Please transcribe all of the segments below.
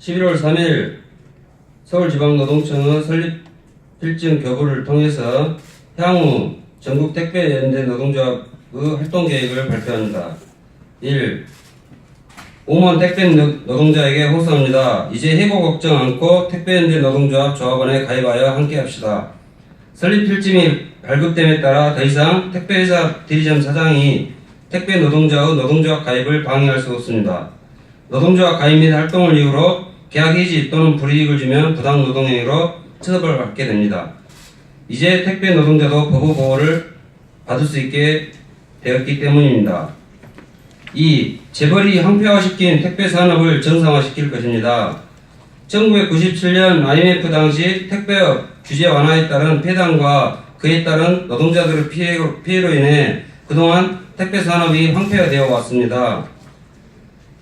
11월 3일 서울지방노동청은 설립 필증 교부를 통해서 향후 전국 택배연대 노동조합의 활동계획을 발표합니다. 1. 공무원 택배 노동자에게 호소합니다. 이제 해고 걱정 않고 택배연대 노동조합 조합원에 가입하여 함께합시다. 설립 필증이 발급됨에 따라 더 이상 택배회사 대리점 사장이 택배 노동자의 노동조합 가입을 방해할 수 없습니다. 노동조합 가입 및 활동을 이유로 계약 해지 또는 불이익을 주면 부당 노동행위로 처벌받게 됩니다. 이제 택배 노동자도 법의 보호를 받을 수 있게 되었기 때문입니다. 2. 재벌이 항폐화시킨 택배 산업을 정상화시킬 것입니다. 1997년 IMF 당시 택배업 규제 완화에 따른 폐단과 그에 따른 노동자들의 피해로 인해 그동안 택배 산업이 황폐화되어 왔습니다.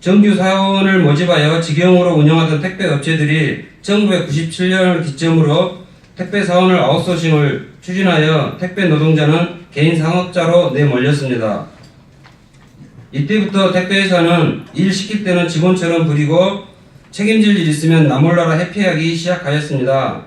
정규 사원을 모집하여 직영으로 운영하던 택배 업체들이 1997년을 기점으로 택배 사원을 아웃소싱을 추진하여 택배 노동자는 개인 상업자로 내몰렸습니다. 이때부터 택배회사는 일 시킬 때는 직원처럼 부리고 책임질 일 있으면 나몰라라 회피하기 시작하였습니다.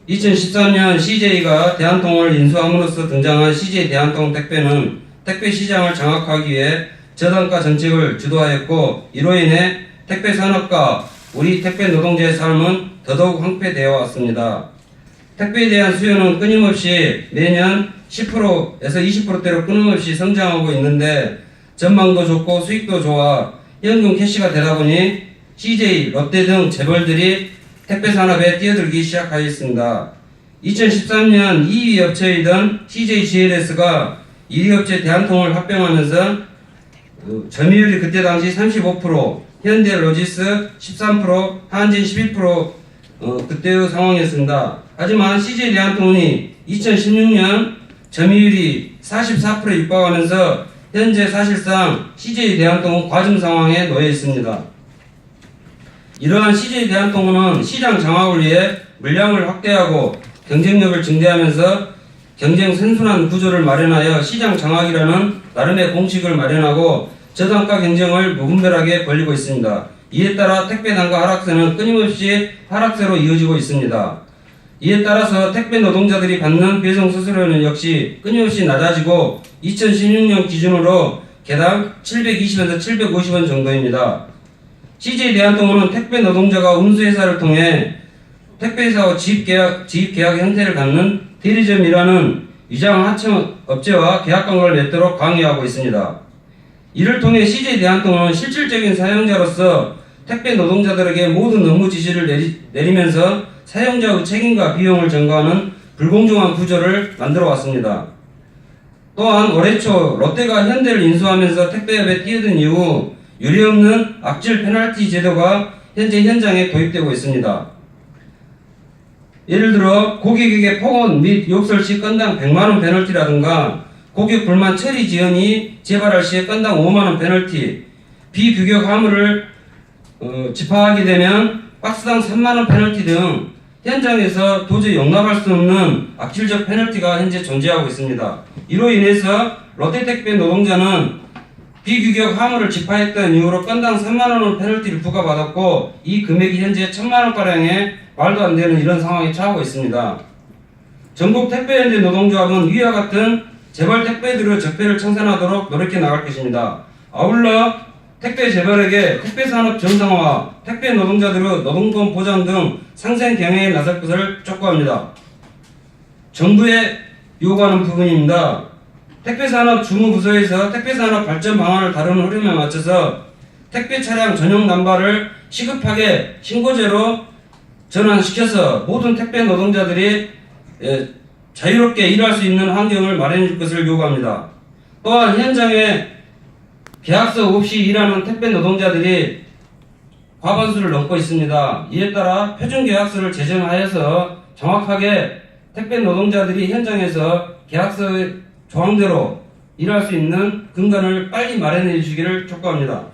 2013년 CJ가 대한통을 인수함으로써 등장한 CJ 대한통 택배는 택배 시장을 장악하기 위해 저단가 정책을 주도하였고 이로 인해 택배 산업과 우리 택배 노동자의 삶은 더더욱 황폐되어 왔습니다. 택배에 대한 수요는 끊임없이 매년 10%에서 20%대로 끊임없이 성장하고 있는데 전망도 좋고 수익도 좋아 현금 캐시가 되다 보니 CJ, 롯데 등 재벌들이 택배 산업에 뛰어들기 시작하였습니다. 2013년 2위 업체이던 CJGLS가 1위 업체 대한통을 합병하면서 점유율이 그때 당시 35%, 현대로지스 13%, 한진 11% 그때의 상황이었습니다. 하지만 CJ 대한통운이 2016년 점유율이 44%에 육박하면서 현재 사실상 CJ 대한통운 과점 상황에 놓여 있습니다. 이러한 CJ 대한통운은 시장 장악을 위해 물량을 확대하고 경쟁력을 증대하면서 경쟁 선순환 구조를 마련하여 시장 장악이라는 나름의 공식을 마련하고 저단가 경쟁을 무분별하게 벌이고 있습니다. 이에 따라 택배 단가 하락세는 끊임없이 하락세로 이어지고 있습니다. 이에 따라서 택배 노동자들이 받는 배송 수수료는 역시 끊임없이 낮아지고 2016년 기준으로 개당 720원에서 750원 정도입니다. CJ 대한통운은 택배 노동자가 운수회사를 통해 택배회사와 지입계약 형태를 갖는 대리점이라는 위장 하청 업체와 계약 관계를 맺도록 강요하고 있습니다. 이를 통해 CJ 대한통운은 실질적인 사용자로서 택배 노동자들에게 모든 업무 지시를 내리면서 사용자의 책임과 비용을 전가하는 불공정한 구조를 만들어 왔습니다. 또한 올해 초 롯데가 현대를 인수하면서 택배업에 뛰어든 이후 유례없는 악질 페널티 제도가 현재 현장에 도입되고 있습니다. 예를 들어 고객에게 폭언 및 욕설 시 건당 100만원 페널티라든가 고객 불만 처리 지연이 재발할 시에 건당 5만원 페널티, 비규격 화물을 집하하게 되면 박스당 3만원 페널티 등 현장에서 도저히 용납할 수 없는 악질적 페널티가 현재 존재하고 있습니다. 이로 인해서 롯데택배 노동자는 비규격 화물을 집하했던 이후로 건당 3만원의 페널티를 부과받았고 이 금액이 현재 1000만원가량의 말도 안 되는 이런 상황에 처하고 있습니다. 전국 택배연대 노동조합은 위와 같은 재벌 택배들의 적폐를 청산하도록 노력해 나갈 것입니다. 아울러 택배 재벌에게 택배산업 정상화, 택배 노동자들의 노동권 보장 등 상생 경영에 나설 것을 촉구합니다. 정부에 요구하는 부분입니다. 택배산업 주무부서에서 택배산업 발전 방안을 다루는 흐름에 맞춰서 택배 차량 전용 남발을 시급하게 신고제로 전환시켜서 모든 택배 노동자들이 자유롭게 일할 수 있는 환경을 마련해 줄 것을 요구합니다. 또한 현장에 계약서 없이 일하는 택배 노동자들이 과반수를 넘고 있습니다. 이에 따라 표준계약서를 제정하여서 정확하게 택배 노동자들이 현장에서 계약서의 조항대로 일할 수 있는 근간을 빨리 마련해 주시기를 촉구합니다.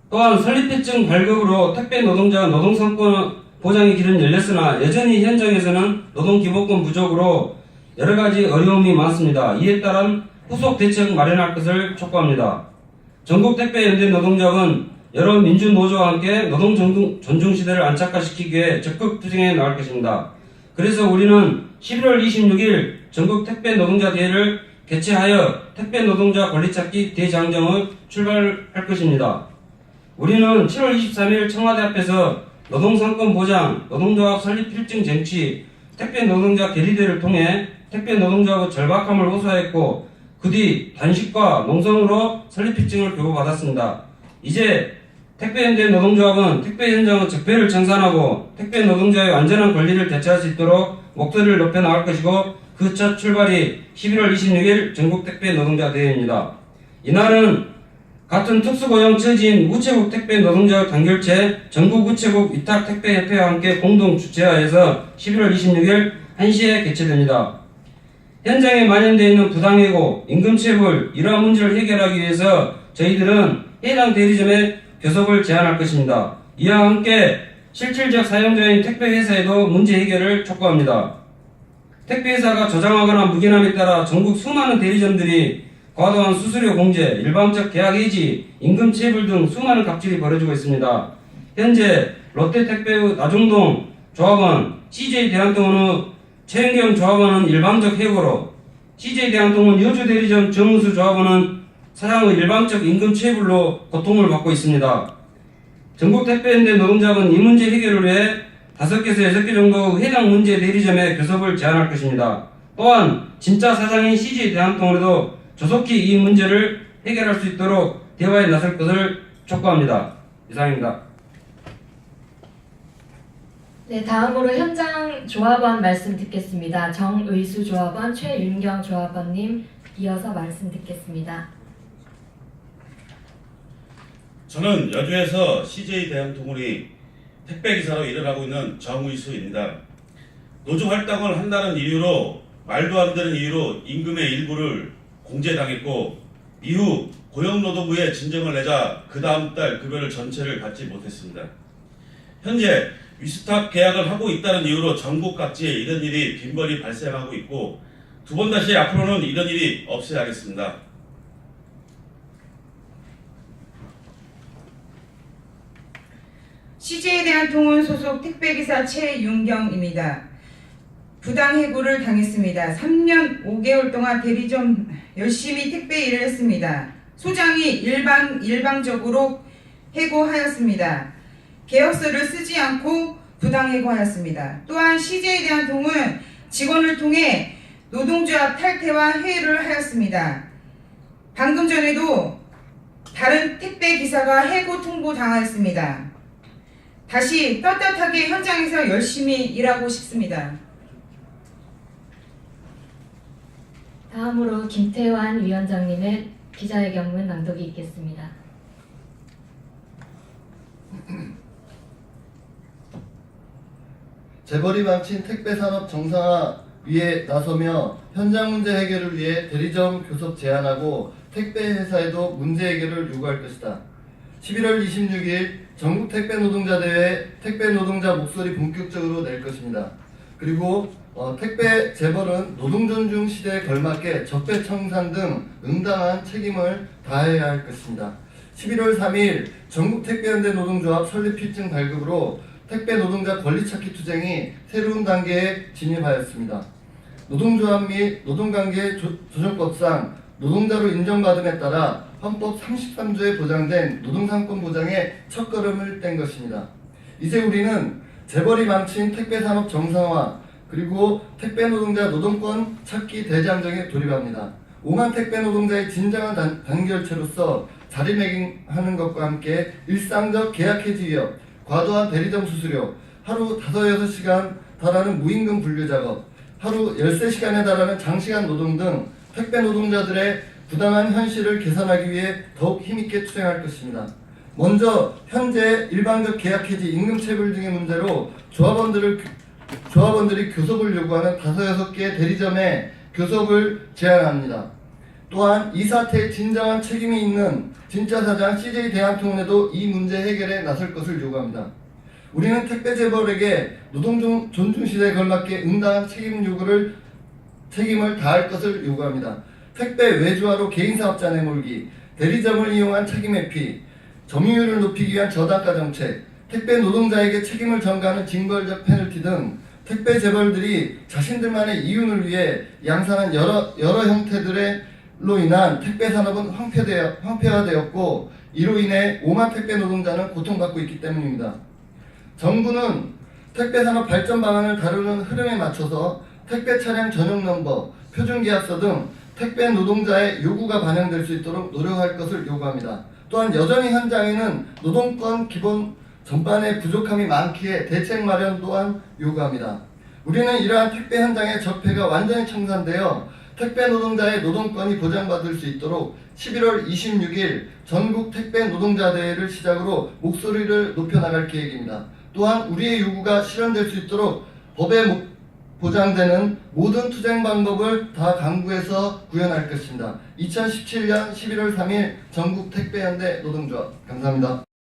또한 설립필증 발급으로 택배 노동자 노동상권 보장의 길은 열렸으나 여전히 현장에서는 노동기본권 부족으로 여러가지 어려움이 많습니다. 이에 따른 후속 대책 마련할 것을 촉구합니다. 전국택배연대 노동조합은 여러 민주노조와 함께 노동 존중 시대를 안착화시키기 위해 적극 투쟁해 나갈 것입니다. 그래서 우리는 11월 26일 전국 택배 노동자 대회를 개최하여 택배 노동자 권리찾기 대장정을 출발할 것입니다. 우리는 7월 23일 청와대 앞에서 노동상권 보장, 노동조합 설립 필증 쟁취, 택배 노동자 결의대를 통해 택배 노동조합의 절박함을 호소했고 그 뒤 단식과 농성으로 설립 필증을 교부받았습니다. 이제 택배연대 노동조합은 택배 현장의 적폐를 청산하고 택배 노동자의 완전한 권리를 되찾을 수 있도록 목소리를 높여 나갈 것이고 그 첫 출발이 11월 26일 전국 택배 노동자 대회입니다. 이날은 같은 특수고용 처지인 우체국 택배 노동자 단결체 전국 우체국 위탁 택배협회와 함께 공동 주최하여서 11월 26일 1시에 개최됩니다. 현장에 만연되어 있는 부당해고, 임금체불 이러한 문제를 해결하기 위해서 저희들은 해당 대리점에 교섭을 제안할 것입니다. 이와 함께 실질적 사용자인 택배회사에도 문제 해결을 촉구합니다. 택배회사가 조장하거나 묵인함에 따라 전국 수많은 대리점들이 과도한 수수료 공제, 일방적 계약 해지, 임금 체불 등 수많은 갑질이 벌어지고 있습니다. 현재 롯데택배의 나중동 조합원, CJ 대한통운의 최은경 조합원은 일방적 해고로, CJ 대한통운 여주 대리점 정우수 조합원은 사장의 일방적 임금 체불로 고통을 받고 있습니다. 전국 택배연대 노동자는 이 문제 해결을 위해 5개에서 6개 정도 해당 문제 대리점에 교섭을 제안할 것입니다. 또한 진짜 사장인 CJ 대한통운에도 조속히 이 문제를 해결할 수 있도록 대화에 나설 것을 촉구합니다. 이상입니다. 네, 다음으로 현장 조합원 말씀 듣겠습니다. 정의수 조합원, 최윤경 조합원님 이어서 말씀 듣겠습니다. 저는 여주에서 CJ 대한통운이 택배기사로 일을 하고 있는 정의수입니다. 노조 활동을 한다는 이유로 말도 안 되는 이유로 임금의 일부를 공제당했고 이후 고용노동부에 진정을 내자 그 다음 달 급여를 전체를 받지 못했습니다. 현재 위스탁 계약을 하고 있다는 이유로 전국 각지에 이런 일이 빈번히 발생하고 있고 두 번 다시 앞으로는 이런 일이 없어야겠습니다. CJ 대한통운 소속 택배기사 최윤경입니다. 부당해고를 당했습니다. 3년 5개월 동안 대리점 열심히 택배 일을 했습니다. 소장이 일방적으로 해고하였습니다. 계약서를 쓰지 않고 부당해고하였습니다. 또한 CJ 대한통운 직원을 통해 노동조합 탈퇴와 해고를 하였습니다. 방금 전에도 다른 택배기사가 해고 통보당하였습니다. 다시 떳떳하게 현장에서 열심히 일하고 싶습니다. 다음으로 김태환 위원장님의 기자회견문 낭독이 있겠습니다. 재벌이 망친 택배산업 정상화 위에 나서며 현장 문제 해결을 위해 대리점 교섭 제안하고 택배회사에도 문제 해결을 요구할 것이다. 11월 26일 전국 택배노동자대회 택배노동자 목소리 본격적으로 낼 것입니다. 그리고 택배 재벌은 노동존중 시대에 걸맞게 적폐 청산 등 응당한 책임을 다해야 할 것입니다. 11월 3일 전국 택배연대 노동조합 설립 필증 발급으로 택배 노동자 권리찾기 투쟁이 새로운 단계에 진입하였습니다. 노동조합 및 노동관계 조정법상 노동자로 인정받음에 따라 헌법 33조에 보장된 노동상권 보장의 첫걸음을 뗀 것입니다. 이제 우리는 재벌이 망친 택배산업 정상화 그리고 택배 노동자 노동권 찾기 대장정에 돌입합니다. 5만 택배 노동자의 진정한 단결체로서 자리매김하는 것과 함께 일상적 계약 해지 위협, 과도한 대리점 수수료, 하루 5-6시간 달하는 무임금 분류 작업, 하루 13시간에 달하는 장시간 노동 등 택배 노동자들의 부당한 현실을 개선하기 위해 더욱 힘있게 투쟁할 것입니다. 먼저 현재 일방적 계약 해지, 임금 체불 등의 문제로 조합원들이 교섭을 요구하는 5-6개 대리점에 교섭을 제안합니다. 또한 이 사태에 진정한 책임이 있는 진짜 사장 CJ 대한통운에도 이 문제 해결에 나설 것을 요구합니다. 우리는 택배 재벌에게 노동 존중 시대에 걸맞게 응당한 책임을 다할 것을 요구합니다. 택배 외주화로 개인사업자 내몰기, 대리점을 이용한 책임 회피, 점유율을 높이기 위한 저단가 정책, 택배 노동자에게 책임을 전가하는 징벌적 페널티 등 택배 재벌들이 자신들만의 이윤을 위해 양산한 여러 형태들로 인한 택배 산업은 황폐화되었고 이로 인해 5만 택배 노동자는 고통받고 있기 때문입니다. 정부는 택배 산업 발전 방안을 다루는 흐름에 맞춰서 택배 차량 전용 넘버, 표준계약서 등 택배 노동자의 요구가 반영될 수 있도록 노력할 것을 요구합니다. 또한 여전히 현장에는 노동권 기본 전반의 부족함이 많기에 대책 마련 또한 요구합니다. 우리는 이러한 택배 현장의 적폐가 완전히 청산되어 택배 노동자의 노동권이 보장받을 수 있도록 11월 26일 전국 택배 노동자 대회를 시작으로 목소리를 높여나갈 계획입니다. 또한 우리의 요구가 실현될 수 있도록 법에 보장되는 모든 투쟁 방법을 다 강구해서 구현할 것입니다. 2017년 11월 3일 전국 택배연대 노동조합 감사합니다.